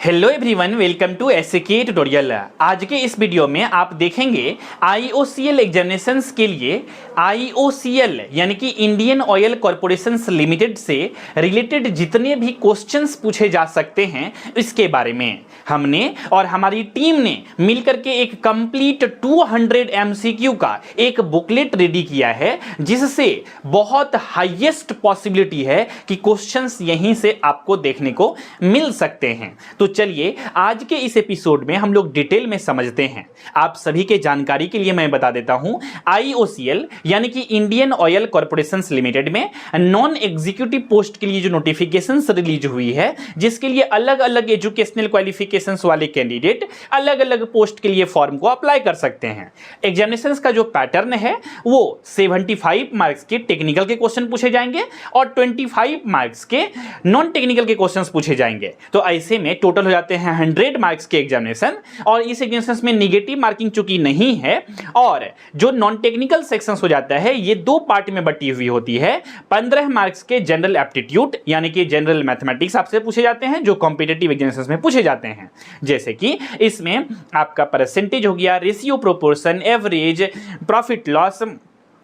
Hello everyone, welcome to SK tutorial. आज के इस वीडियो में आप देखेंगे आईओसीएल एग्जामिनेशंस के लिए आईओसीएल यानी कि इंडियन ऑयल कॉर्पोरेशन लिमिटेड से रिलेटेड जितने भी क्वेश्चंस पूछे जा सकते हैं इसके बारे में हमने और हमारी टीम ने मिलकर के एक कंप्लीट 200 एमसीक्यू का एक बुकलेट रेडी किया है, जिससे बहुत हाईएस्ट पॉसिबिलिटी है कि क्वेश्चंस यहीं से आपको देखने को मिल सकते हैं। तो चलिए आज के इस एपिसोड में हम लोग डिटेल में समझते हैं। आप सभी के जानकारी के लिए मैं बता देता हूं, आईओसीएल यानी कि इंडियन ऑयल कॉर्पोरेशन लिमिटेड में नॉन एग्जीक्यूटिव पोस्ट के लिए जो नोटिफिकेशंस रिलीज हुई है, जिसके लिए अलग अलग एजुकेशनल क्वालिफिकेशंस वाले कैंडिडेट अलग अलग पोस्ट के लिए फॉर्म को अप्लाई कर सकते हैं। एग्जामिनेशंस का जो पैटर्न है वो 75 मार्क्स के टेक्निकल के क्वेश्चन पूछे जाएंगे और 25 मार्क्स के नॉन टेक्निकल के क्वेश्चंस पूछे जाएंगे। तो ऐसे में टोटल हो जाते हैं 100 मार्क्स के एग्जामिनेशन। और इस एग्जामिनेशन में नेगेटिव मार्किंग चूंकि नहीं है और जो नॉन टेक्निकल सेक्शंस हो जाता है ये दो पार्ट में बटी हुई होती है। 15 मार्क्स के जनरल एप्टीट्यूड यानी कि जनरल मैथमेटिक्स आपसे पूछे जाते हैं, जो कॉम्पिटिटिव एग्जामिनेशंस में पूछे जाते हैं। जैसे कि इसमें आपका परसेंटेज हो गया, ratio, proportion, average, profit loss,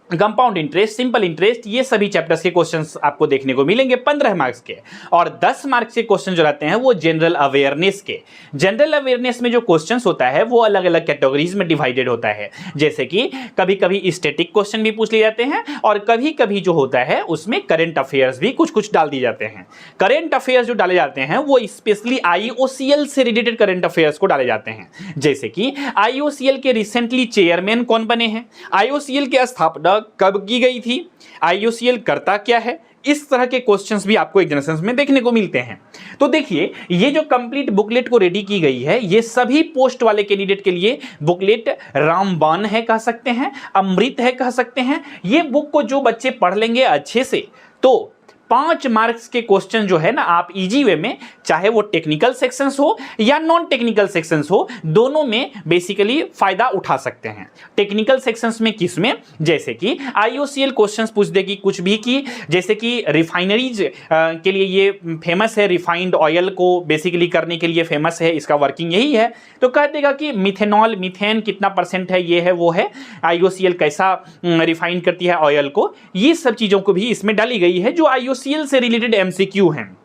compound interest, simple interest, ये सभी चैप्टर्स के क्वेश्चंस आपको देखने को मिलेंगे 15 मार्क्स के। और 10 मार्क्स के क्वेश्चन जो रहते हैं वो जनरल अवेयरनेस के। जनरल अवेयरनेस में जो क्वेश्चंस होता है वो अलग अलग कैटेगरीज में डिवाइडेड होता है। जैसे कि कभी कभी स्टैटिक क्वेश्चन भी पूछ लिए जाते हैं और कभी कभी जो होता है उसमें करंट अफेयर्स भी कुछ कुछ डाल दिए जाते हैं। करंट अफेयर्स जो डाले जाते हैं वो स्पेशली आईओसीएल से रिलेटेड करंट अफेयर्स को डाले जाते हैं। जैसे कि आईओसीएल के रिसेंटली चेयरमैन कौन बने हैं, आईओसीएल की स्थापना कब की गई थी, आईओसीएल करता क्या है, इस तरह के क्वेश्चंस भी आपको एग्जामिनेशंस में देखने को मिलते हैं। तो देखिए, ये जो कंप्लीट बुकलेट को रेडी की गई है ये सभी पोस्ट वाले कैंडिडेट के लिए बुकलेट रामबाण है कह सकते हैं, अमृत है कह सकते हैं। ये बुक को जो बच्चे पढ़ लेंगे अच्छे से तो 5 मार्क्स के क्वेश्चन जो है ना आप इजी वे में, चाहे वो टेक्निकल सेक्शंस हो या नॉन टेक्निकल सेक्शंस हो, दोनों में बेसिकली फायदा उठा सकते हैं। टेक्निकल सेक्शंस में किसमें, जैसे कि आईओसीएल क्वेश्चंस पूछ देगी कुछ भी की, जैसे कि रिफाइनरीज के लिए ये फेमस है, रिफाइंड ऑयल को बेसिकली करने के लिए फेमस है, इसका वर्किंग यही है। तो कह देगा कि मिथेनॉल, मीथेन कितना परसेंट है, ये है वो है, आईओसीएल कैसा रिफाइन करती है ऑयल को, ये सब चीजों को भी इसमें डाली गई है जो आईओसीएल से रिलेटेड एमसीक्यू हैं।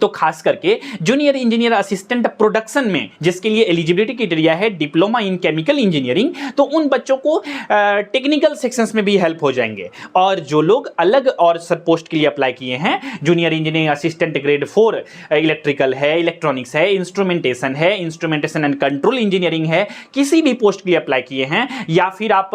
तो खास करके जूनियर इंजीनियर असिस्टेंट प्रोडक्शन में जिसके लिए एलिजिबिलिटी क्राइटेरिया है डिप्लोमा इन केमिकल इंजीनियरिंग, तो उन बच्चों को टेक्निकल सेक्शंस में भी हेल्प हो जाएंगे। और जो लोग अलग और सब पोस्ट के लिए अप्लाई किए हैं, junior engineering assistant grade 4 electrical है, इलेक्ट्रॉनिक्स है, इंस्ट्रूमेंटेशन है, इंस्ट्रूमेंटेशन एंड कंट्रोल इंजीनियरिंग है, किसी भी पोस्ट के लिए अप्लाई किए हैं, या फिर आप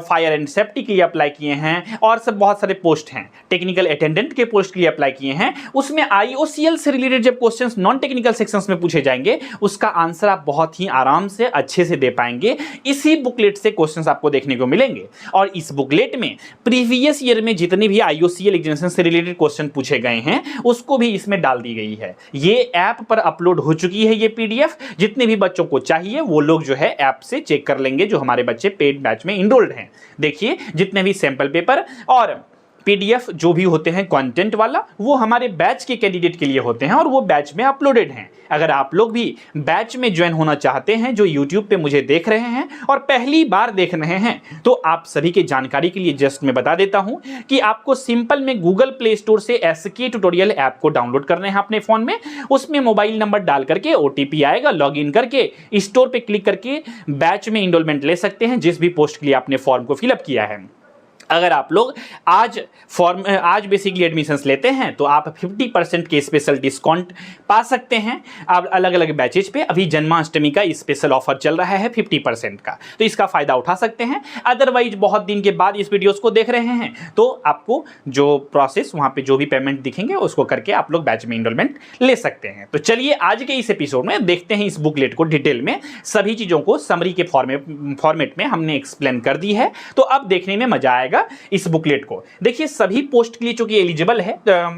फायर एंड सेफ्टी के लिए अप्लाई किए हैं, और सब बहुत सारे पोस्ट हैं, टेक्निकल अटेंडेंट के पोस्ट के लिए अप्लाई किए हैं, उसमें आईओसीएल से रिलेटेड जब क्वेश्चंस नॉन टेक्निकल सेक्शंस में पूछे जाएंगे उसका आंसर आप बहुत ही आराम से अच्छे से दे पाएंगे। इसी बुकलेट से क्वेश्चंस आपको देखने को मिलेंगे। और इस बुकलेट में प्रीवियस ईयर में जितने भी आईओसीएल एग्जामिनेशन से रिलेटेड क्वेश्चन पूछे गए हैं उसको भी इसमें डाल दी गई है। ये ऐप पर अपलोड हो चुकी है ये पीडीएफ। जितने भी बच्चों को चाहिए वो लोग जो है ऐप से चेक कर लेंगे, जो हमारे बच्चे पेड बैच में इनरोल्ड हैं। देखिए, जितने भी सैंपल पेपर और पीडीएफ जो भी होते हैं कंटेंट वाला, वो हमारे बैच के कैंडिडेट के लिए होते हैं और वो बैच में अपलोडेड हैं। अगर आप लोग भी बैच में ज्वाइन होना चाहते हैं, जो यूट्यूब पे मुझे देख रहे हैं और पहली बार देख रहे हैं, तो आप सभी के जानकारी के लिए जस्ट मैं बता देता हूं कि आपको सिंपल में गूगल प्ले स्टोर से एसके ट्यूटोरियल ऐप को डाउनलोड करना है अपने फोन में। उसमें मोबाइल नंबर डाल करके ओटीपी आएगा, लॉग इन करके स्टोर पे क्लिक करके बैच में इनरोलमेंट ले सकते हैं, जिस भी पोस्ट के लिए आपने फॉर्म को फिलअप किया है। अगर आप लोग आज बेसिकली एडमिशन्स लेते हैं तो आप 50% के स्पेशल डिस्काउंट पा सकते हैं। आप अलग अलग बैचेज पे अभी जन्माष्टमी का स्पेशल ऑफर चल रहा है 50% का, तो इसका फायदा उठा सकते हैं। अदरवाइज बहुत दिन के बाद इस वीडियोस को देख रहे हैं तो आपको जो प्रोसेस वहां पे जो भी पेमेंट दिखेंगे उसको करके आप लोग बैच में इनरोलमेंट ले सकते हैं। तो चलिए आज के इस एपिसोड में देखते हैं इस बुकलेट को डिटेल में, सभी चीजों को समरी के फॉर्मेट में हमने एक्सप्लेन कर दी है। तो अब देखने में मजा आएगा जाएगा इस बुकलेट को। देखिए सभी पोस्ट के लिए चूंकि एलिजिबल है,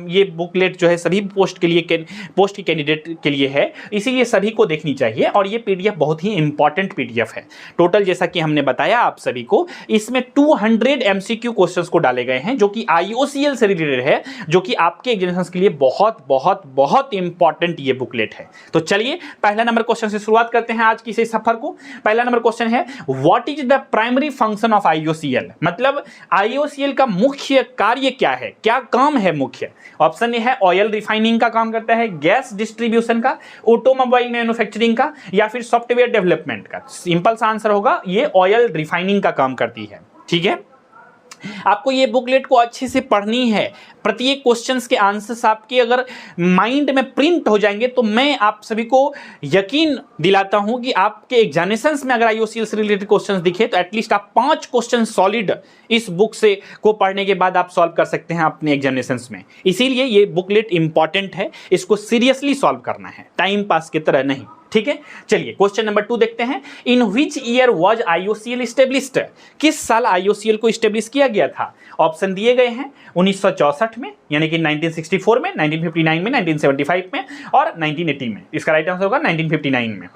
ये बुकलेट जो है सभी पोस्ट के कैंडिडेट के लिए है, इसीलिए सभी को देखनी चाहिए। और ये पीडीएफ बहुत ही इंपॉर्टेंट पीडीएफ है। टोटल जैसा कि हमने बताया आप सभी को, इसमें 200 एमसीक्यू क्वेश्चंस को डाले गए हैं जो कि आईओसीएल से रिलेटेड है, जो कि आपके एग्जामिनेशन के लिए बहुत बहुत बहुत इंपॉर्टेंट ये बुकलेट है। तो चलिए पहला नंबर क्वेश्चन से शुरुआत करते हैं आज की इस सफर को। पहला नंबर क्वेश्चन है, what is the primary function of IOCL, मतलब आईओसीएल का मुख्य कार्य क्या है, क्या काम है मुख्य। ऑप्शन ए है ऑयल रिफाइनिंग का काम करता है, गैस डिस्ट्रीब्यूशन का, ऑटोमोबाइल मैन्युफैक्चरिंग का, या फिर सॉफ्टवेयर डेवलपमेंट का। सिंपल सा आंसर होगा ये ऑयल रिफाइनिंग का काम करती है। ठीक है, आपको ये बुकलेट को अच्छे से पढ़नी है। प्रत्येक क्वेश्चंस के आंसर्स आपके अगर माइंड में प्रिंट हो जाएंगे तो मैं आप सभी को यकीन दिलाता हूं कि आपके एग्जामिनेशंस में अगर आईओसीएल से रिलेटेड क्वेश्चंस दिखे तो एटलीस्ट आप 5 क्वेश्चन सॉलिड इस बुक से को पढ़ने के बाद आप सॉल्व कर सकते हैं अपने एग्जामिनेशंस में। इसीलिए ये बुकलेट इंपॉर्टेंट है, इसको सीरियसली सॉल्व करना है, टाइम पास की तरह नहीं। ठीक है, चलिए क्वेश्चन नंबर 2 देखते हैं। In which year was IOCL established, किस साल आईओसीएल को एस्टेब्लिश किया गया था। ऑप्शन दिए गए हैं 1964 में, यानी कि 1964 में, 1959 में, 1975 में और 1980 में। इसका राइट आंसर होगा 1959 में।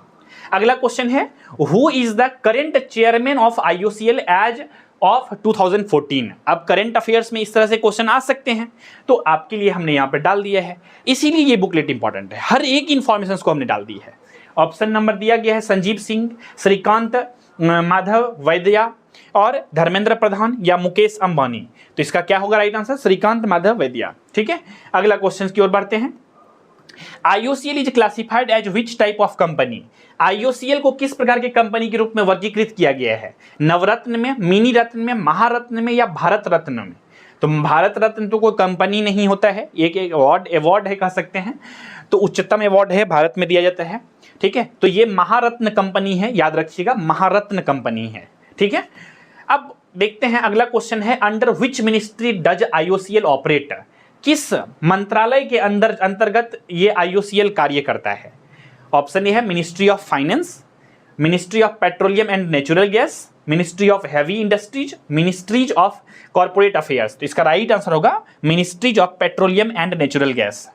अगला क्वेश्चन है, who is the current chairman of IOCL as of 2014। अब करंट अफेयर्स में इस तरह से क्वेश्चन आ सकते हैं, तो आपके लिए हमने यहां पर डाल दिया है, इसीलिए ये बुकलेट इंपॉर्टेंट है। हर एक इंफॉर्मेशन को हमने डाल दी है। ऑप्शन नंबर दिया गया है संजीव सिंह, श्रीकांत माधव वैद्या और धर्मेंद्र प्रधान या मुकेश अंबानी। तो इसका क्या होगा राइट आंसर, श्रीकांत माधव वैद्या। ठीक है, अगला क्वेश्चन की ओर बढ़ते हैं। IOCL is classified as which type of company. IOCL को किस प्रकार के कंपनी के रूप में वर्गीकृत किया गया है, नवरत्न में, मिनी रत्न में, महारत्न में या भारत रत्न में। तो भारत रत्न तो कोई कंपनी नहीं होता है, एक अवार्ड है कह सकते हैं, तो उच्चतम अवार्ड है, भारत में दिया जाता है। ठीक है, तो ये महारत्न कंपनी है, याद रखिएगा महारत्न कंपनी है। ठीक है, अब देखते हैं अगला क्वेश्चन है, under which ministry does IOCL operate. किस मंत्रालय के अंतर्गत ये आईओसीएल कार्य करता है। ऑप्शन ए है ministry of finance, ministry of petroleum and natural gas, ministry of heavy industries, ministries of corporate affairs. तो इसका राइट आंसर होगा ministries of petroleum and natural gas.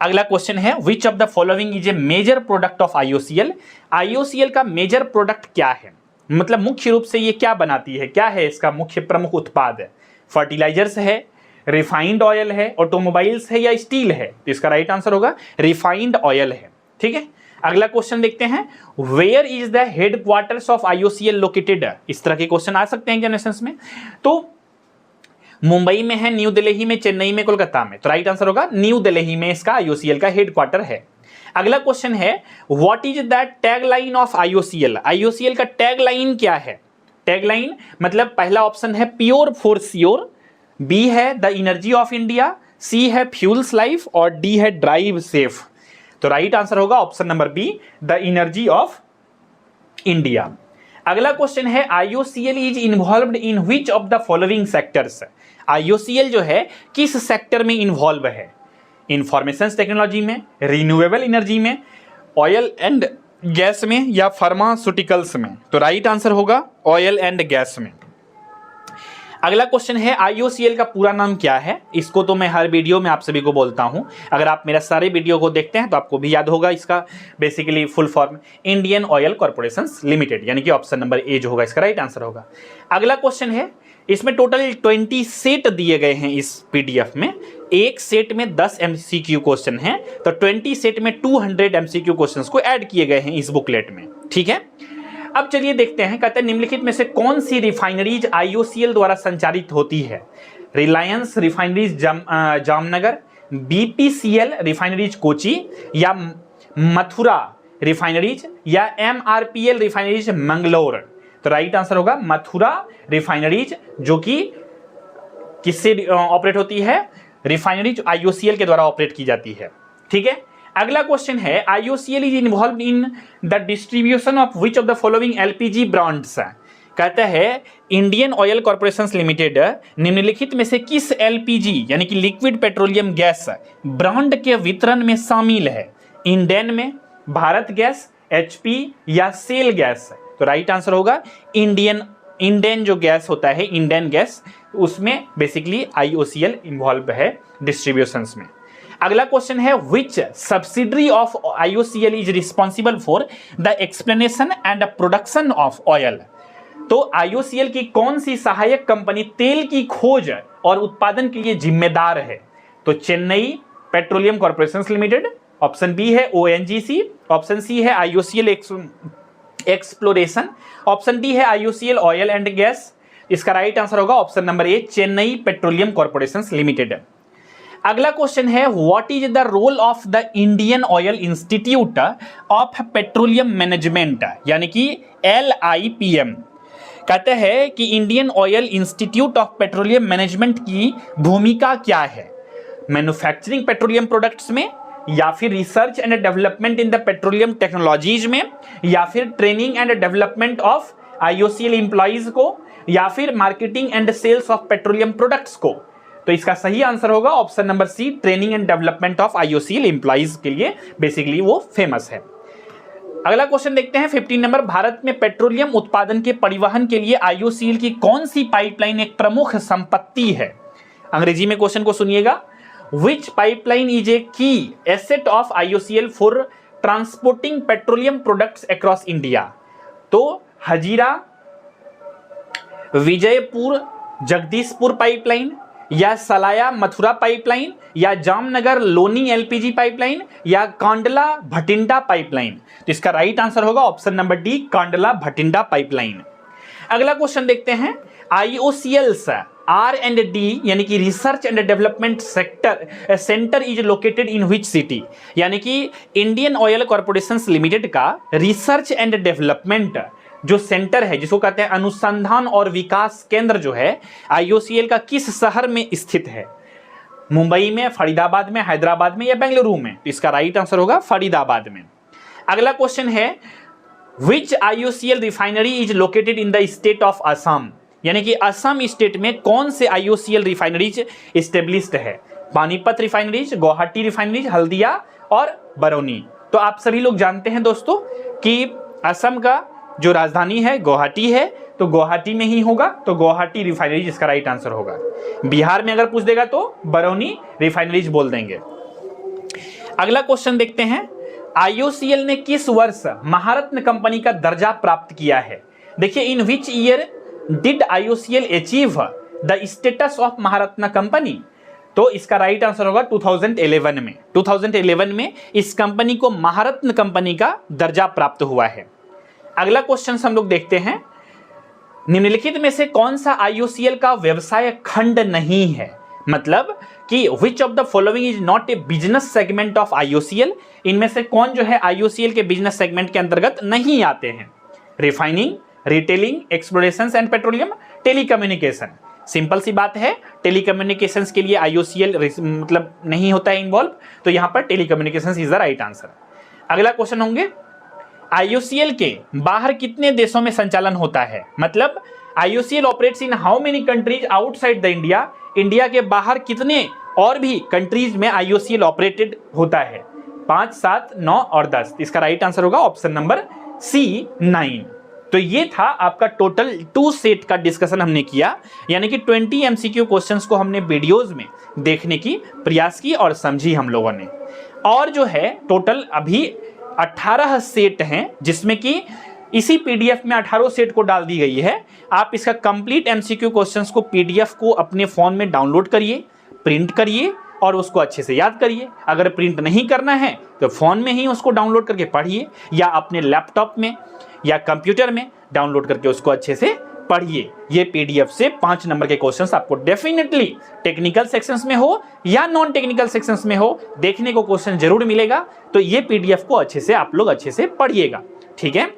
अगला क्वेश्चन है, which of the following is a major product of IOCL. IOCL का major product क्या है, मतलब मुख्य रूप से ये क्या बनाती है, क्या है इसका मुख्य प्रमुख उत्पाद है। फर्टिलाइजर्स है, रिफाइंड ऑयल है, ऑटोमोबाइल्स है या स्टील है। तो इसका राइट आंसर होगा रिफाइंड ऑयल है। ठीक है, अगला क्वेश्चन देखते हैं, where is the headquarters of IOCL located. इस तरह के क्वेश्चन आ सकते हैं एग्जामिनेशंस में। तो मुंबई में है, न्यू दिल्ली में, चेन्नई में, कोलकाता में। तो राइट आंसर होगा न्यू दिल्ली में इसका आईओसीएल का हेडक्वार्टर है। अगला क्वेश्चन है, what is the tagline of IOCL. IOCL का टैगलाइन क्या है। टैगलाइन मतलब पहला ऑप्शन है प्योर फॉर श्योर, बी है the energy of India, C है फ्यूल्स लाइफ और डी है ड्राइव सेफ। तो राइट आंसर होगा option number B, the energy of India. अगला क्वेश्चन है, IOCL is involved in which of the following sectors. IOCL जो है किस सेक्टर में इन्वॉल्व है, इंफॉर्मेशन टेक्नोलॉजी में, रिन्यूएबल एनर्जी में, ऑयल एंड गैस में या फार्मास्यूटिकल्स में। तो राइट आंसर होगा ऑयल एंड गैस में। अगला क्वेश्चन है, आईओसीएल का पूरा नाम क्या है। इसको तो मैं हर वीडियो में आप सभी को बोलता हूं, अगर आप मेरा सारे वीडियो को देखते हैं तो आपको भी याद होगा इसका basically full form Indian oil corporation limited, यानी कि ऑप्शन नंबर ए जो होगा इसका राइट आंसर होगा। अगला क्वेश्चन है, इसमें टोटल 20 सेट दिए गए हैं इस पीडीएफ में, एक सेट में 10 एमसीक्यू क्वेश्चन हैं, तो 20 सेट में 200 एमसीक्यू क्वेश्चंस को ऐड किए गए हैं इस बुकलेट में। ठीक है, अब चलिए देखते हैं, कहते हैं निम्नलिखित में से कौन सी रिफाइनरीज आईओसीएल द्वारा संचालित होती है। Reliance refineries Jamnagar, BPCL refineries Kochi या मथुरा रिफाइनरीज या एमआरपीएल रिफाइनरीज मंगलोर। तो राइट आंसर होगा मथुरा रिफाइनरीज, जो कि किससे ऑपरेट होती है, रिफाइनरीज आईओसीएल के द्वारा ऑपरेट की जाती है। ठीक है, अगला क्वेश्चन है, IOCL is involved in the distribution of which of the following LPG brands. कहता है इंडियन ऑयल कॉर्पोरेशन लिमिटेड निम्नलिखित में से किस एलपीजी यानी कि लिक्विड पेट्रोलियम गैस ब्रांड के वितरण में शामिल है। इंडेन में, भारत गैस, एचपी या सेल गैस। तो राइट आंसर होगा इंडेन जो गैस होता है, इंडेन गैस, उसमें बेसिकली IOCL इन्वॉल्व है डिस्ट्रीब्यूशंस में। अगला क्वेश्चन है which subsidiary of IOCL is responsible for the explanation and production of oil. तो IOCL की कौन सी सहायक कंपनी तेल की खोज और उत्पादन के लिए जिम्मेदार है? तो Chennai petroleum corporation limited, option B है ONGC, ऑप्शन सी है IOCL एक्सप्लोरेशन, ऑप्शन डी है IOCL ऑयल एंड गैस। इसका राइट आंसर होगा option number A, Chennai petroleum corporation limited. अगला क्वेश्चन है what is the role of the Indian oil institute of petroleum management, यानी कि LIPM। कहते हैं कि Indian oil institute of petroleum management की भूमिका क्या है? मैन्युफैक्चरिंग पेट्रोलियम प्रोडक्ट्स में, या फिर research and development in the petroleum technologies में, या फिर training and development of IOCL employees को, या फिर marketing and sales of petroleum products को। तो इसका सही आंसर होगा option number C, training and development of IOCL employees के लिए बेसिकली वो फेमस है। अगला क्वेश्चन देखते हैं 15 नंबर, भारत में पेट्रोलियम उत्पादन के परिवहन के लिए IOCL की कौन सी पाइपलाइन एक प्रमुख संपत्ति है? अंग्रेजी में क्वेश्चन को सुनिएगा, विच पाइपलाइन इज ए की asset of IOCL for transporting petroleum products across India? तो हजीरा, विजयपुर जगदीशपुर पाइपलाइन, या सलाया मथुरा पाइपलाइन, या जामनगर लोनी LPG पाइपलाइन, या कांडला भटिंडा पाइपलाइन। तो इसका राइट आंसर होगा option number D, Kandla Bathinda pipeline. अगला क्वेश्चन देखते हैं IOCL's R&D यानी कि research and development centre is located in which city, यानी कि इंडियन ऑयल कॉर्पोरेशन लिमिटेड का रिसर्च एंड डेवलपमेंट जो सेंटर है, जिसको कहते हैं अनुसंधान और विकास केंद्र, जो है IOCL का किस शहर में स्थित है? मुंबई में, फरीदाबाद में, हैदराबाद में, या बेंगलुरु में? तो इसका राइट आंसर होगा फरीदाबाद में। अगला क्वेश्चन है विच IOCL refinery is located in the state of Assam, यानी कि असम स्टेट में कौन से IOCL रिफाइनरीज एस्टेब्लिश्ड है? पानीपत रिफाइनरीज, गुवाहाटी रिफाइनरीज, हल्दिया और बरौनी। तो आप सभी लोग जानते हैं दोस्तों कि असम का जो राजधानी है गुवाहाटी है, तो गुवाहाटी में ही होगा, तो गुवाहाटी रिफाइनरीज इसका राइट आंसर होगा। बिहार में अगर पूछ देगा तो बरौनी रिफाइनरीज बोल देंगे। अगला क्वेश्चन देखते हैं IOCL ने किस वर्ष महारत्न कंपनी का दर्जा प्राप्त किया है? देखिए, in which year did IOCL achieve the status of Maharatna company? तो इसका राइट आंसर होगा 2011 में। 2011 में इस कंपनी को महारत्न कंपनी का दर्जा प्राप्त हुआ है। अगला क्वेश्चन हम लोग देखते हैं निम्नलिखित में से कौन सा IOCL का व्यवसाय खंड नहीं है? मतलब कि विच of the following is not a business segment of IOCL, इनमें से कौन जो है IOCL के बिजनेस सेगमेंट के अंतर्गत नहीं आते हैं? Refining, retailing, exploration and petroleum, telecommunication. Simple सी बात है, टेलीकम्युनिकेशंस के लिए IOCL मतलब नहीं होता है इन्वॉल्व, तो यहां पर telecommunications is the right answer. अगला क्वेश्चन होंगे IOCL के बाहर कितने देशों में संचालन होता है? मतलब IOCL operates in how many countries outside the India, India के बाहर कितने और भी कंट्रीज में IOCL ऑपरेटेड होता है? 5, 7, 9 और 10। इसका राइट आंसर होगा ऑप्शन नंबर C, 9। तो ये था आपका टोटल 2 सेट का डिस्कशन हमने किया, यानी कि 20 MCQ क्वेश्चंस को हमने वीडियोस में देखने की प्रयास की और समझी हम लोगों ने। और जो है टोटल अभी 18 सेट हैं, जिसमें कि इसी PDF में 18 सेट को डाल दी गई है। आप इसका कंप्लीट MCQ क्वेश्चंस को PDF को अपने फोन में डाउनलोड करिए, प्रिंट करिए और उसको अच्छे से याद करिए। अगर प्रिंट नहीं करना है तो फोन में ही उसको डाउनलोड करके पढ़िए, या अपने लैपटॉप में या कंप्यूटर में डाउनलोड करके उसको अच्छे से पढ़िए। ये PDF से 5 नंबर के क्वेश्चंस आपको डेफिनेटली टेक्निकल सेक्शंस में हो या नॉन टेक्निकल सेक्शंस में हो, देखने को क्वेश्चन जरूर मिलेगा। तो ये PDF को अच्छे से आप लोग अच्छे से पढ़िएगा, ठीक है।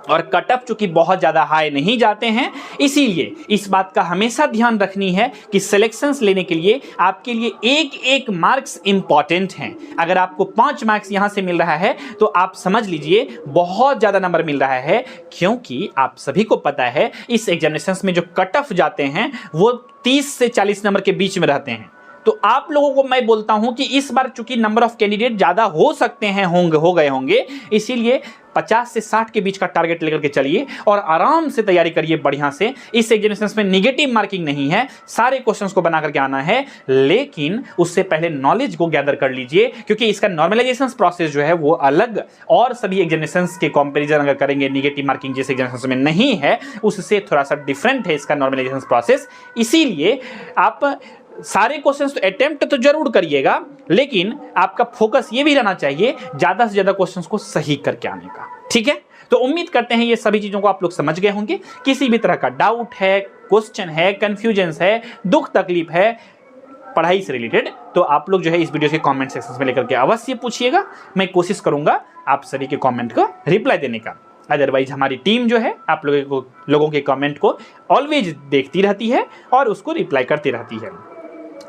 और कट ऑफ चूंकि बहुत ज्यादा हाई नहीं जाते हैं, इसीलिए इस बात का हमेशा ध्यान रखनी है कि सिलेक्शंस लेने के लिए आपके लिए एक एक मार्क्स इंपॉर्टेंट हैं। अगर आपको 5 मार्क्स यहां से मिल रहा है तो आप समझ लीजिए बहुत ज्यादा नंबर मिल रहा है, क्योंकि आप सभी को पता है इस एग्जामिनेशंस में जो कट ऑफ जाते हैं वो 30 से 40 नंबर के बीच में रहते हैं। तो आप लोगों को मैं बोलता हूं कि इस बार चूंकि नंबर ऑफ कैंडिडेट ज्यादा हो सकते हैं, हो गए होंगे, इसीलिए 50 से 60 के बीच का टारगेट लेकर के चलिए और आराम से तैयारी करिए बढ़िया से। इस एग्जामिनेशंस में नेगेटिव मार्किंग नहीं है, सारे क्वेश्चंस को बना करके आना है, लेकिन उससे पहले नॉलेज को गैदर कर लीजिए, क्योंकि इसका नॉर्मलाइजेशन प्रोसेस जो है वो अलग और सभी एग्जामिनेशंस के कंपैरिजन अगर करेंगे नेगेटिव मार्किंग जिस एग्जामिनेशंस में नहीं है उससे थोड़ा सा डिफरेंट है इसका नॉर्मलाइजेशन प्रोसेस। इसीलिए आप सारे क्वेश्चंस तो अटेम्प्ट तो जरूर करिएगा, लेकिन आपका फोकस ये भी रहना चाहिए ज्यादा से ज्यादा क्वेश्चंस को सही करके आने का। ठीक है, तो उम्मीद करते हैं ये सभी चीजों को आप लोग समझ गए होंगे। किसी भी तरह का डाउट है, क्वेश्चन है, कंफ्यूजन है, दुख तकलीफ है पढ़ाई से रिलेटेड, तो आप लोग जो है इस वीडियो के कमेंट सेक्शन में लेकर के अवश्य पूछिएगा। मैं कोशिश करूंगा आप सभी के कमेंट को रिप्लाई देने का। अदरवाइज हमारी टीम जो है आप लोगों के कमेंट को ऑलवेज देखती रहती है और उसको रिप्लाई करती रहती है।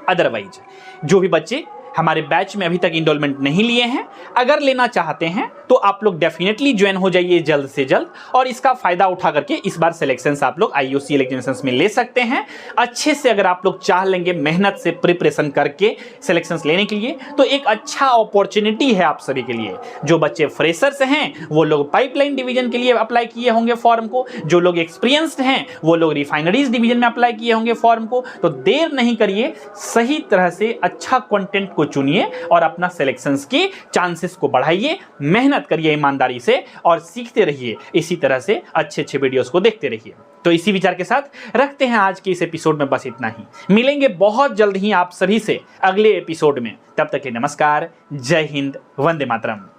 अदरवाइज जो भी बच्चे हमारे बैच में अभी तक इनरोलमेंट नहीं लिए हैं, अगर लेना चाहते हैं तो आप लोग डेफिनेटली ज्वाइन हो जाइए जल्द से जल्द, और इसका फायदा उठा करके इस बार सिलेक्शंस आप लोग IOCL एग्जामिनेशंस में ले सकते हैं। अच्छे से अगर आप लोग चाह लेंगे मेहनत से प्रिपरेशन करके सिलेक्शंस लेने के लिए, तो एक अच्छा अपॉर्चुनिटी है आप सभी के लिए। जो बच्चे फ्रेशर्स हैं वो लोग पाइपलाइन डिवीजन के लिए अप्लाई किए होंगे फॉर्म को, जो लोग एक्सपीरियंस्ड हैं वो लोग रिफाइनरीज डिवीजन में अप्लाई किए होंगे फॉर्म को। तो देर नहीं करिए, सही तरह से अच्छा कंटेंट चुनिए और अपना सिलेक्शंस के चांसेस को बढ़ाइए, मेहनत करिए ईमानदारी से और सीखते रहिए। इसी तरह से अच्छे वीडियोस को देखते रहिए। तो इसी विचार के साथ रखते हैं आज के इस एपिसोड में बस इतना ही। मिलेंगे बहुत जल्द ही आप सभी से अगले एपिसोड में। तब तक के नमस्कार, जय हिंद, वंदे मातरम।